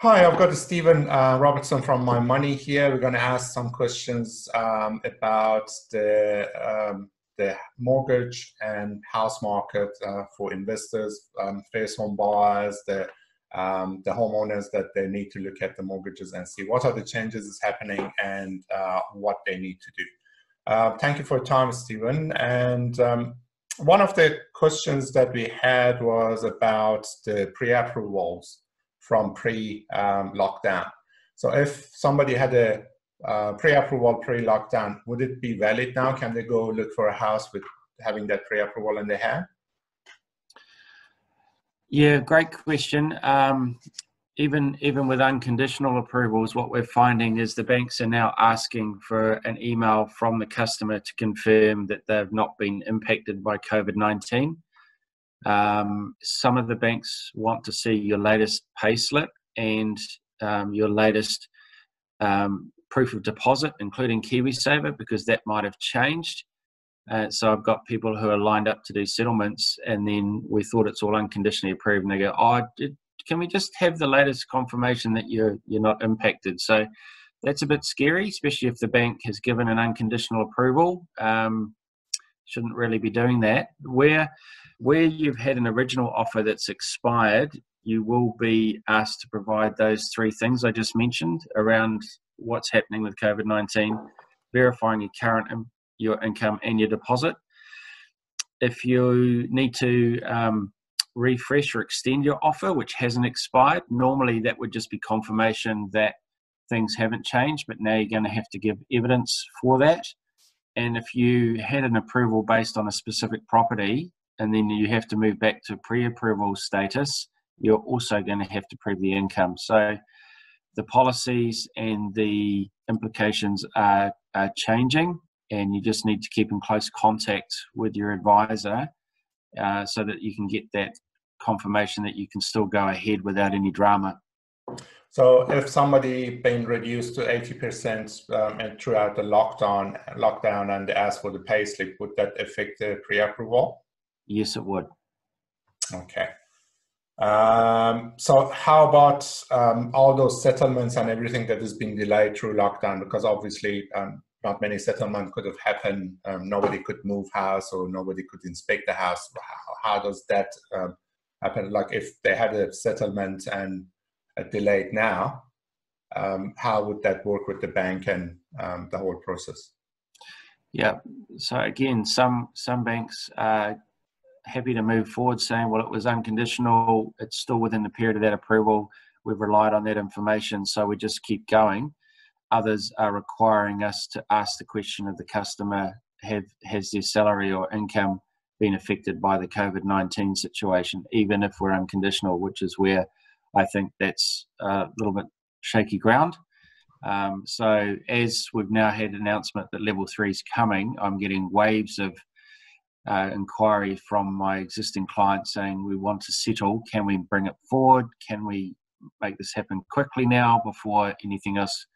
Hi, I've got Stephen Robertson from My Money here. We're going to ask some questions about the mortgage and house market for investors, first home buyers, the homeowners that they need to look at the mortgages and see what are the changes that's happening and what they need to do. Thank you for your time, Stephen. And one of the questions that we had was about the pre-approvals from pre-lockdown. So if somebody had a pre-approval pre-lockdown, would it be valid now? Can they go look for a house with having that pre-approval in their hand? Yeah, great question. Even with unconditional approvals, what we're finding is the banks are now asking for an email from the customer to confirm that they've not been impacted by COVID-19. Some of the banks want to see your latest payslip and your latest proof of deposit, including KiwiSaver, because that might have changed. So I've got people who are lined up to do settlements, and then we thought it's all unconditionally approved, and they go, "Oh, can we just have the latest confirmation that you're not impacted?" So that's a bit scary, especially if the bank has given an unconditional approval. Shouldn't really be doing that. Where you've had an original offer that's expired, you will be asked to provide those three things I just mentioned around what's happening with COVID-19, verifying your current your income and your deposit. If you need to refresh or extend your offer, which hasn't expired, normally that would just be confirmation that things haven't changed, but now you're going to have to give evidence for that. And if you had an approval based on a specific property and then you have to move back to pre-approval status, you're also going to have to prove the income. So the policies and the implications are changing, and you just need to keep in close contact with your advisor so that you can get that confirmation that you can still go ahead without any drama. So if somebody been reduced to 80% and throughout the lockdown and they ask for the payslip, would that affect the pre-approval? Yes, it would. Okay. So how about all those settlements and everything that has been delayed through lockdown? Because obviously not many settlements could have happened. Nobody could move house or nobody could inspect the house. How does that happen? Like if they had a settlement and delayed now, how would that work with the bank and the whole process? Yeah, so again, some banks are happy to move forward saying, well, it was unconditional, it's still within the period of that approval, we've relied on that information, so we just keep going. Others are requiring us to ask the question of the customer, has their salary or income been affected by the COVID-19 situation, even if we're unconditional, which is where I think that's a little bit shaky ground. So as we've now had an announcement that level 3 is coming, I'm getting waves of inquiry from my existing clients saying, we want to settle, can we bring it forward? Can we make this happen quickly now before anything else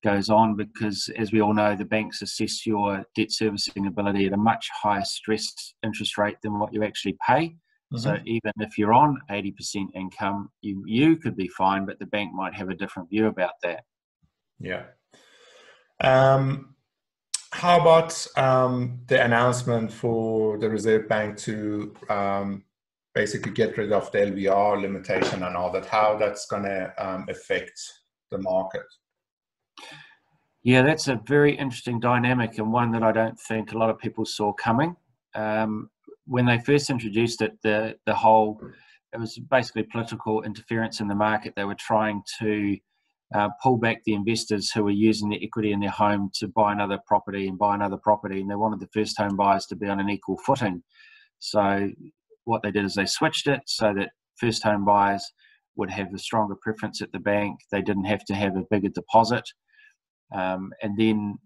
goes on? Because as we all know, the banks assess your debt servicing ability at a much higher stress interest rate than what you actually pay. Mm-hmm. So even if you're on 80% income, you could be fine, but the bank might have a different view about that. Yeah. How about the announcement for the Reserve Bank to basically get rid of the LVR limitation and all that, how that's going to affect the market? Yeah, that's a very interesting dynamic and one that I don't think a lot of people saw coming. When they first introduced it, it was basically political interference in the market. They were trying to pull back the investors who were using the equity in their home to buy another property, and they wanted the first home buyers to be on an equal footing. So what they did is they switched it so that first home buyers would have a stronger preference at the bank. They didn't have to have a bigger deposit. And then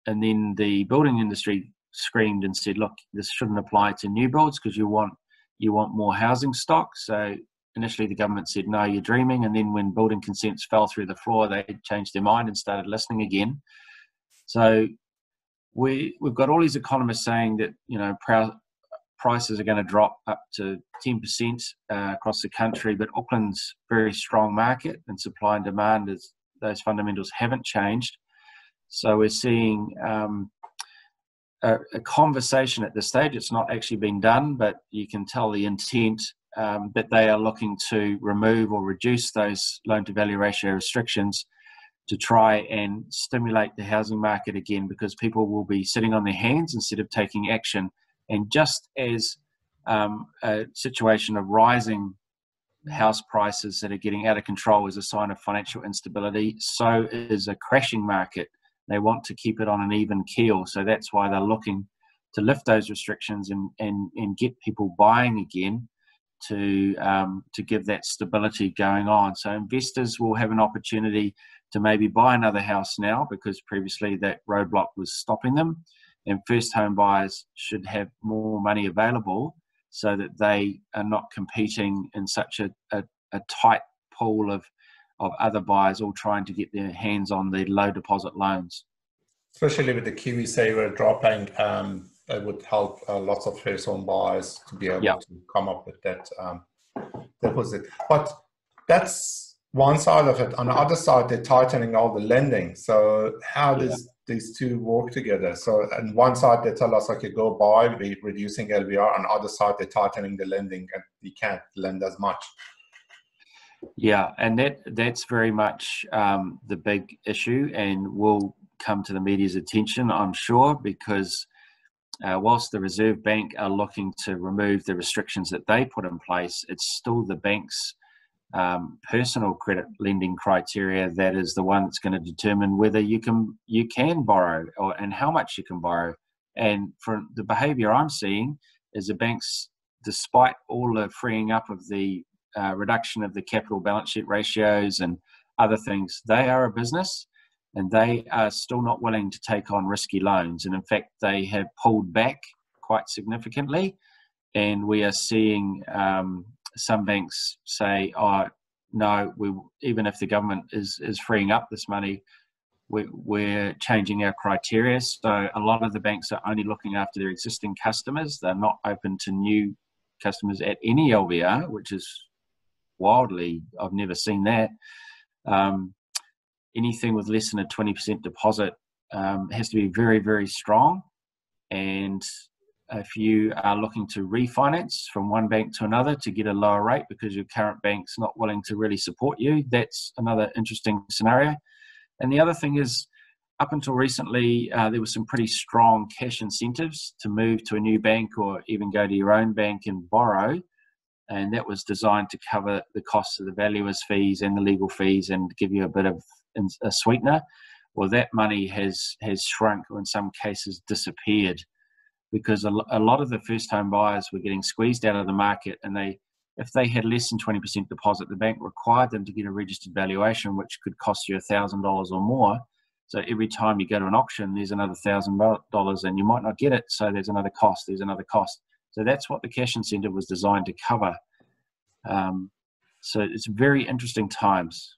the building industry screamed and said, look, this shouldn't apply to new builds because you want more housing stock. So initially the government said, no, you're dreaming. And then when building consents fell through the floor, they changed their mind and started listening again. So we've got all these economists saying that, prices are going to drop up to 10% across the country, but Auckland's very strong market and supply and demand, those fundamentals haven't changed. So we're seeing a conversation at this stage. It's not actually been done, but you can tell the intent that they are looking to remove or reduce those loan-to-value ratio restrictions to try and stimulate the housing market again, because people will be sitting on their hands instead of taking action. And just as a situation of rising house prices that are getting out of control is a sign of financial instability, so is a crashing market. They want to keep it on an even keel. So that's why they're looking to lift those restrictions and get people buying again to give that stability going on. So investors will have an opportunity to maybe buy another house now, because previously that roadblock was stopping them. And first home buyers should have more money available so that they are not competing in such a tight pool of other buyers all trying to get their hands on the low deposit loans. Especially with the KiwiSaver dropping, it would help lots of first home buyers to be able to come up with that deposit. But that's one side of it. On the other side, they're tightening all the lending. So how does these two work together? So on one side, they tell us, okay, go buy, we're reducing LVR. On the other side, they're tightening the lending and you can't lend as much. Yeah, and that's very much the big issue, and will come to the media's attention, I'm sure, because whilst the Reserve Bank are looking to remove the restrictions that they put in place, it's still the bank's personal credit lending criteria that is the one that's going to determine whether you can borrow and how much you can borrow. And for the behaviour I'm seeing is the banks, despite all the freeing up of the reduction of the capital balance sheet ratios and other things, they are a business and they are still not willing to take on risky loans. And in fact, they have pulled back quite significantly. And we are seeing some banks say, oh, no, even if the government is freeing up this money, we're changing our criteria. So a lot of the banks are only looking after their existing customers. They're not open to new customers at any LVR, which is wildly, I've never seen that. Anything with less than a 20% deposit has to be very, very strong. And if you are looking to refinance from one bank to another to get a lower rate because your current bank's not willing to really support you, that's another interesting scenario. And the other thing is, up until recently, there were some pretty strong cash incentives to move to a new bank or even go to your own bank and borrow. And that was designed to cover the costs of the valuer's fees and the legal fees and give you a bit of a sweetener. Well, that money has shrunk, or in some cases disappeared, because a lot of the first home buyers were getting squeezed out of the market, and if they had less than 20% deposit, the bank required them to get a registered valuation, which could cost you $1,000 or more. So every time you go to an auction, there's another $1,000 and you might not get it. So there's another cost, So that's what the cash incentive was designed to cover. So it's very interesting times.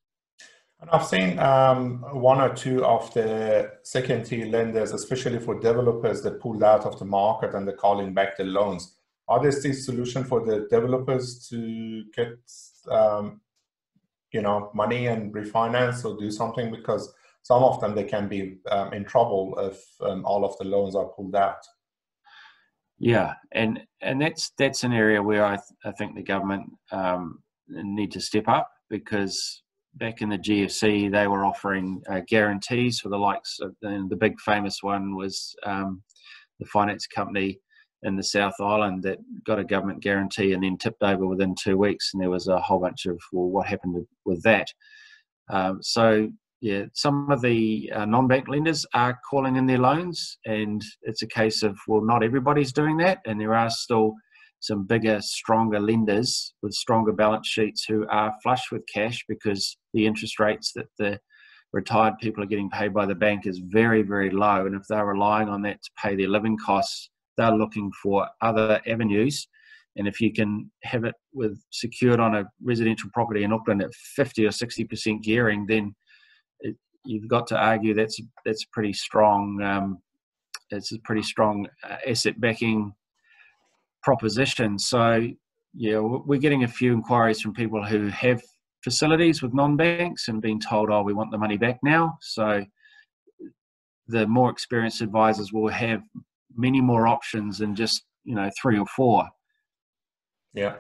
And I've seen one or two of the second-tier lenders, especially for developers, that pulled out of the market and they're calling back the loans. Are there still solutions for the developers to get, money and refinance or do something? Because some of them, they can be in trouble if all of the loans are pulled out. Yeah, and that's an area where I think the government need to step up, because back in the GFC, they were offering guarantees for the likes of, and the big famous one was the finance company in the South Island that got a government guarantee and then tipped over within 2 weeks. And there was a whole bunch of, well, what happened with that? So yeah, some of the non-bank lenders are calling in their loans, and it's a case of, well, not everybody's doing that. And there are still some bigger, stronger lenders with stronger balance sheets who are flush with cash, because the interest rates that the retired people are getting paid by the bank is very, very low. And if they're relying on that to pay their living costs, they're looking for other avenues. And if you can have it secured on a residential property in Auckland at 50 or 60% gearing, then you've got to argue that's pretty strong. It's a pretty strong asset backing proposition. So yeah, we're getting a few inquiries from people who have facilities with non-banks and being told, oh, we want the money back now. So the more experienced advisors will have many more options than just 3 or 4. Yeah.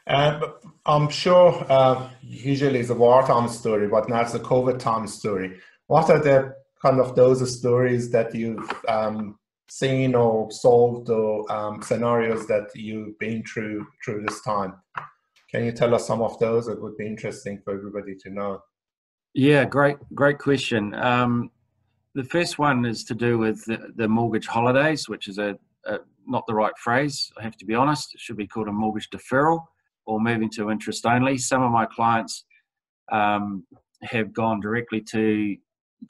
I'm sure usually it's a wartime story, but now it's a COVID time story. What are the kind of those stories that you've seen or solved, or scenarios that you've been through this time? Can you tell us some of those? It would be interesting for everybody to know. Yeah, great question. The first one is to do with the mortgage holidays, which is not the right phrase, I have to be honest. It should be called a mortgage deferral or moving to interest only. Some of my clients have gone directly to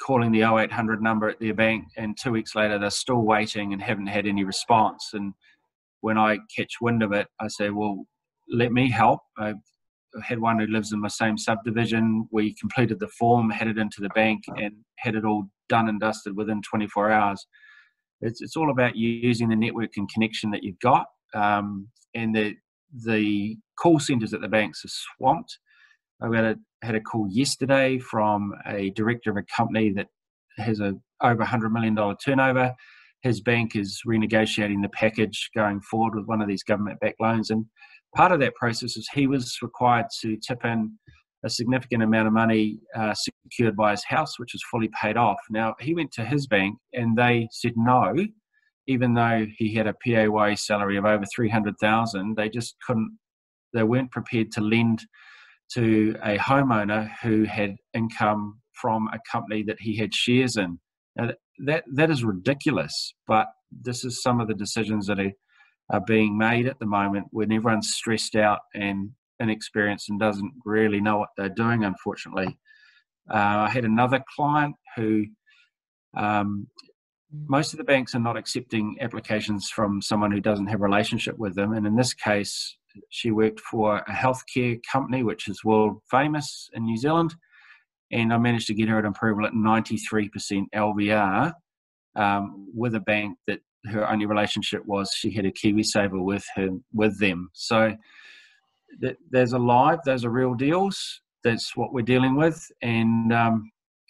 calling the 0800 number at their bank, and 2 weeks later they're still waiting and haven't had any response. And when I catch wind of it, I say, well, let me help. I've had one who lives in my same subdivision. We completed the form, had it into the bank, and had it all done and dusted within 24 hours. It's all about using the network and connection that you've got, and the call centres at the banks are swamped. I had a call yesterday from a director of a company that has over $100 million turnover. His bank is renegotiating the package going forward with one of these government-backed loans, and part of that process is he was required to tip in a significant amount of money secured by his house, which is fully paid off. Now, he went to his bank and they said no, even though he had a PAYE salary of over $300,000. They just they weren't prepared to lend to a homeowner who had income from a company that he had shares in. Now, that is ridiculous, but this is some of the decisions that are being made at the moment when everyone's stressed out and inexperienced and doesn't really know what they're doing, unfortunately. I had another client who most of the banks are not accepting applications from someone who doesn't have a relationship with them, and in this case she worked for a healthcare company which is world famous in New Zealand, and I managed to get her an approval at 93% LVR with a bank that her only relationship was she had a KiwiSaver with them. So those are real deals. That's what we're dealing with, and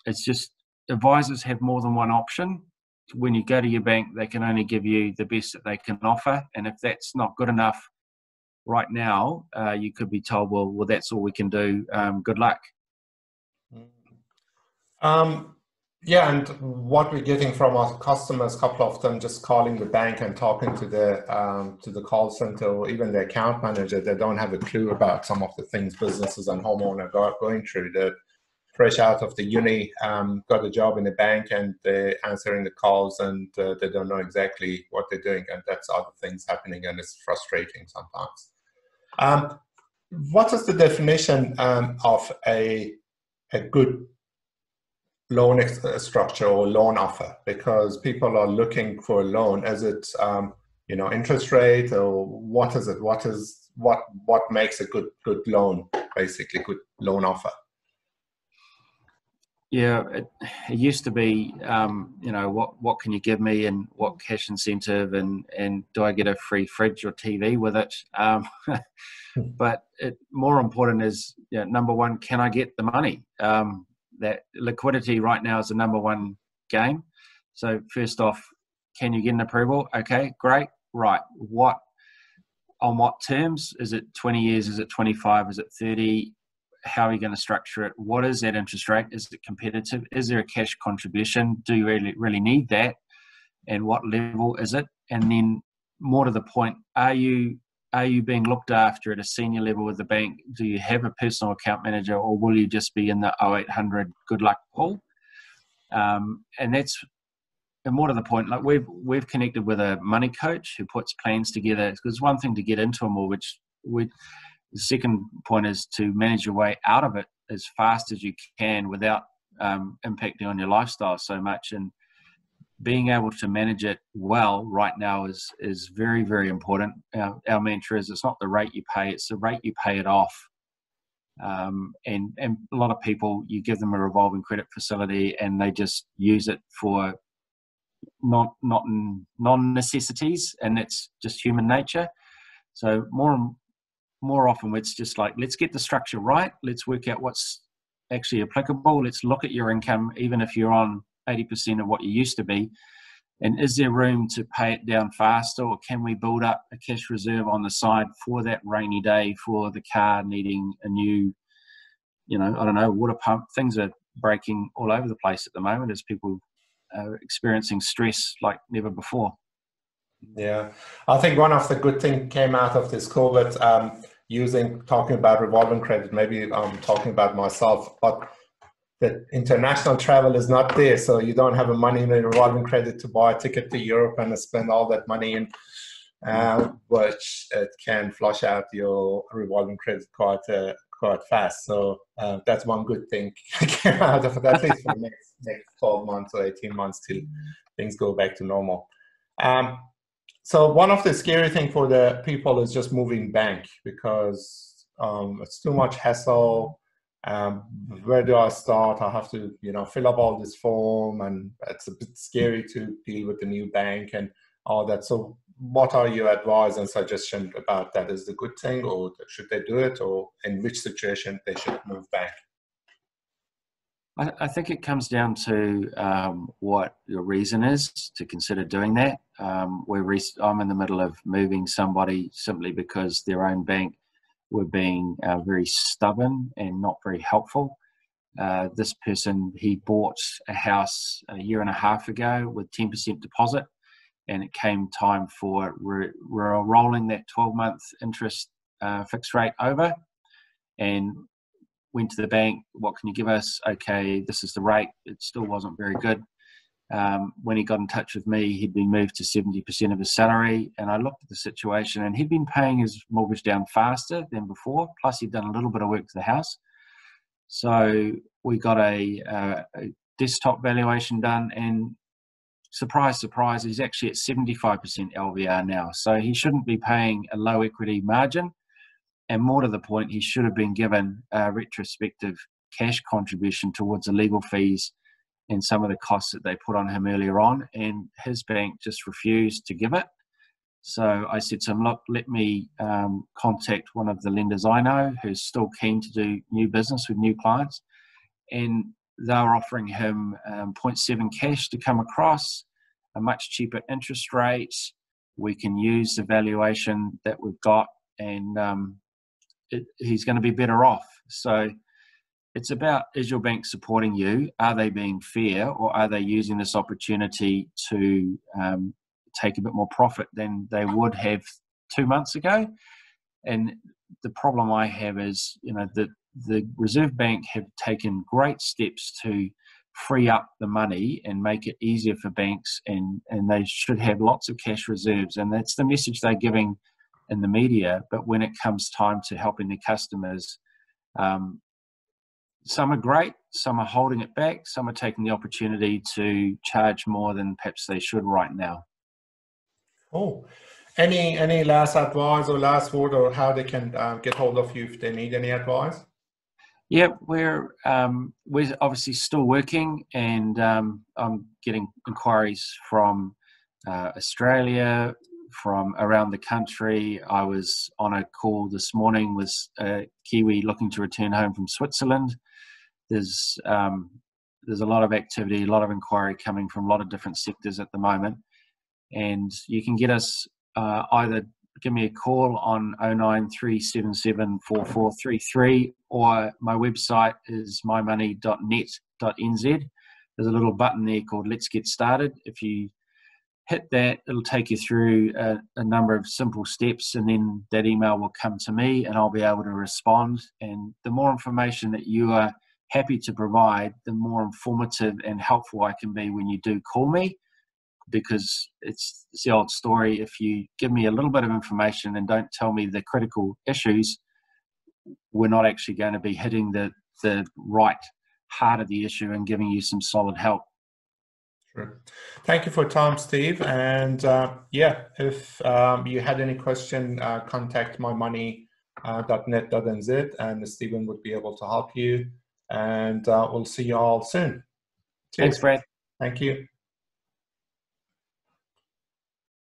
it's just advisors have more than one option. When you go to your bank, they can only give you the best that they can offer, and if that's not good enough right now, you could be told, well, that's all we can do. Good luck. Yeah, and what we're getting from our customers, a couple of them just calling the bank and talking to the call center or even the account manager, they don't have a clue about some of the things businesses and homeowners are going through. They're fresh out of the uni, got a job in the bank, and they're answering the calls, and they don't know exactly what they're doing, and that's other things happening, and it's frustrating sometimes. What is the definition of a good loan structure or loan offer? Because people are looking for a loan. Is it interest rate, or what is it? What makes a good loan, basically good loan offer? Yeah, it used to be, what can you give me, and what cash incentive, and do I get a free fridge or TV with it? But more important is, number one, can I get the money? That liquidity right now is the number one game. So first off, can you get an approval? Okay, great. Right. On what terms? Is it 20 years? Is it 25? Is it 30? How are you going to structure it? What is that interest rate? Is it competitive? Is there a cash contribution? Do you really need that? And what level is it? And then more to the point, are you being looked after at a senior level with the bank? Do you have a personal account manager, or will you just be in the 0800 good luck pool? And more to the point, like we've connected with a money coach who puts plans together. Because it's one thing to get into a mortgage. The second point is to manage your way out of it as fast as you can without impacting on your lifestyle so much. And being able to manage it well right now is very, very important. Our mantra is, it's not the rate you pay, it's the rate you pay it off. And a lot of people, you give them a revolving credit facility and they just use it for non-necessities, and that's just human nature. So more often it's just like, let's get the structure right. Let's work out what's actually applicable. Let's look at your income, even if you're on 80% of what you used to be. And is there room to pay it down faster, or can we build up a cash reserve on the side for that rainy day, for the car needing a new, I don't know, water pump? Things are breaking all over the place at the moment as people are experiencing stress like never before. Yeah, I think one of the good things came out of this COVID, talking about revolving credit, maybe I'm talking about myself, but the international travel is not there. So you don't have a money in a revolving credit to buy a ticket to Europe and spend all that money in, which it can flush out your revolving credit quite fast. So that's one good thing came out of it, at least for the next 12 months or 18 months till things go back to normal. So one of the scary things for the people is just moving bank, because it's too much hassle. Where do I start? I have to, fill up all this form, and it's a bit scary to deal with the new bank and all that. So what are your advice and suggestions about that? Is it a good thing, or should they do it, or in which situation they should move bank? I think it comes down to what your reason is to consider doing that. I'm in the middle of moving somebody simply because their own bank were being very stubborn and not very helpful. This person, he bought a house a year and a half ago with 10% deposit, and it came time for we're rolling that 12-month interest fixed rate over, and went to the bank. What can you give us? Okay, this is the rate. It still wasn't very good. When he got in touch with me, he'd been moved to 70% of his salary, and I looked at the situation, and he'd been paying his mortgage down faster than before, plus he'd done a little bit of work to the house. So we got a desktop valuation done, and surprise, surprise, he's actually at 75% LVR now. So he shouldn't be paying a low equity margin. And more to the point, he should have been given a retrospective cash contribution towards the legal fees and some of the costs that they put on him earlier on. And his bank just refused to give it. So I said to him, look, let me contact one of the lenders I know who's still keen to do new business with new clients. And they were offering him 0.7 cash to come across, a much cheaper interest rate. We can use the valuation that we've got, and he's going to be better off. So it's about, is your bank supporting you? Are they being fair, or are they using this opportunity to take a bit more profit than they would have 2 months ago? And the problem I have is, the Reserve Bank have taken great steps to free up the money and make it easier for banks, and they should have lots of cash reserves, and that's the message they're giving in the media. But when it comes time to helping the customers, some are great, some are holding it back, some are taking the opportunity to charge more than perhaps they should right now. Oh, any last advice or last word, or how they can get hold of you if they need any advice? Yeah, we're obviously still working, and I'm getting inquiries from Australia, from around the country. I was on a call this morning with a Kiwi looking to return home from Switzerland. There's a lot of activity, a lot of inquiry coming from a lot of different sectors at the moment. And you can get us either give me a call on 093774433, or my website is mymoney.net.nz. There's a little button there called Let's Get Started. If you hit that, it'll take you through a number of simple steps, and then that email will come to me and I'll be able to respond. And the more information that you are happy to provide, the more informative and helpful I can be when you do call me, because it's the old story. If you give me a little bit of information and don't tell me the critical issues, we're not actually going to be hitting the right heart of the issue and giving you some solid help. Sure. Thank you for your time, Steve. And if you had any question, contact mymoney.net.nz, and Stephen would be able to help you. And we'll see you all soon. Cheers. Thanks, Brad. Thank you.